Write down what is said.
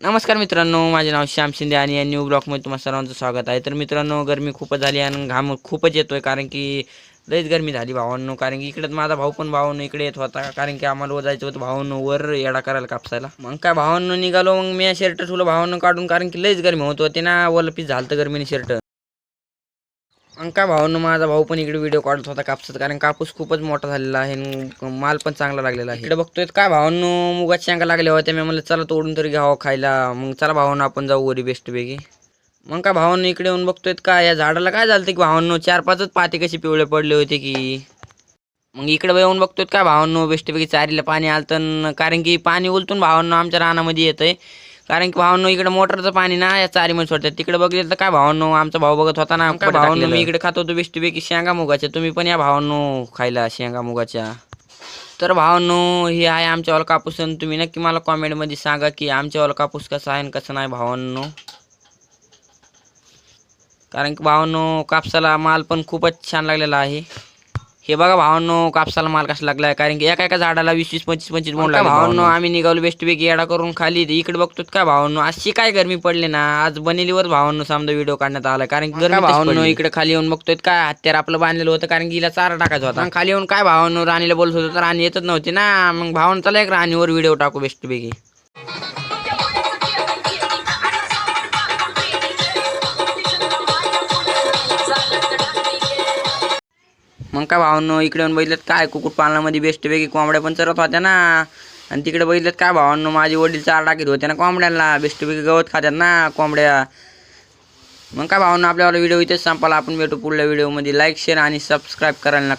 नमस्कार मित्रांनो, माझे नाव श्याम शिंदे आणि या न्यू ब्लॉगमध्ये तुम्हा सर्वांचं स्वागत आहे. तर मित्रांनो, गरमी खूपच झाली आणि घाम खूपच येतोय कारण की लईच गरमी झाली भावांनो. कारण की इकडे माझा भाऊ पण भावांनो इकडे येत होता कारण की आम्हाला जायचं होतं भावांनो वर येडा करायला कापसायला. मग काय भावांनो निघालो, मग मी शर्ट ठेवलं भावांनो काढून कारण की लईच गरमी होत होती ना, वलपीस झालं गरमीने शर्ट. मग काय भावांनो, माझा भाऊ पण इकडे व्हिडिओ काढत होता कापसात कारण कापूस खूपच मोठा झालेला आहे आणि माल पण चांगला लागलेला आहे. इकडे बघतोय काय भावांनो, मुगाच्या शेंगा लागल्या होत्या. मी म्हणलं चला तोडून तरी घ्यावं खायला. मग चला भावांनो आपण जाऊ वरी बेस्ट पैकी. मग काय भावांनो इकडे येऊन बघतोय का या झाडाला काय झालं की भावांनो 4-5च पाते कशी पिवळे पडले होते की. मग इकडे येऊन बघतोय काय भावांनो बेस्टपैकी चारीला पाणी आलतं कारण की पाणी उलटून भावांनो आमच्या रानामध्ये येतंय. कारण की भावांनो इकडे मोटरचं पाणी ना या चारीमध्ये सोडतात. तिकडे बघितलं तर काय भावांनो आमचा भाऊ बघत होता ना. काय भावांनो मी इकडे खात होतो बेस्टपैकी शेंगा मुगाच्या. तुम्ही पण या भावांनो खायला शेंगा मुगाच्या. तर भावांनो हे आहे आमच्यावाला कापूस आणि तुम्ही नक्की मला कॉमेंटमध्ये सांगा की आमच्यावाला कापूस कसा आहे आणि कसं नाही भावांनो. कारण की भावांनो कापसाला माल पण खूपच छान लागलेला आहे. हे बघा भावांनो कापसाला माल कसा लागलाय कारण की एका एका झाडाला 20-20 25-25 बोंड लागले भावांनो. आम्ही निघालो बेस्टपैकी येडा करून खाली. इकडे बघतोत काय भावांनो अशी काय गरमी पडली ना आज बनेलीवर भावांनो समजा व्हिडिओ काढण्यात आला कारण की गरमी भावांनो. इकडे खाली येऊन बघतोय काय हत्यार आपलं बांधलेलं होतं कारण की हिला चारा टाकायचा होता. खाली येऊन काय भावांनो राणीला बोलत होतं तर राणी येतच नव्हती ना. मग भावांनो चला एक राणीवर व्हिडिओ टाकू बेस्टपैकी. मग काय भावांनो इकडे येऊन बघितलं काय कुक्कुटपालनामध्ये बेस्टपैकी कोंबड्या पण चरत होत्या ना. आणि तिकडे बघितलं काय भावांनो माझे वडील चारा टाकीत होते ना कोंबड्यांना. बेस्टपैकी गवत खात्यात ना कोंबड्या. मग काय भावांनो आपल्याला व्हिडिओ इथेच संपाला. आपण भेटू पुढल्या व्हिडिओमध्ये. लाईक शेअर आणि सबस्क्राईब करायला नका.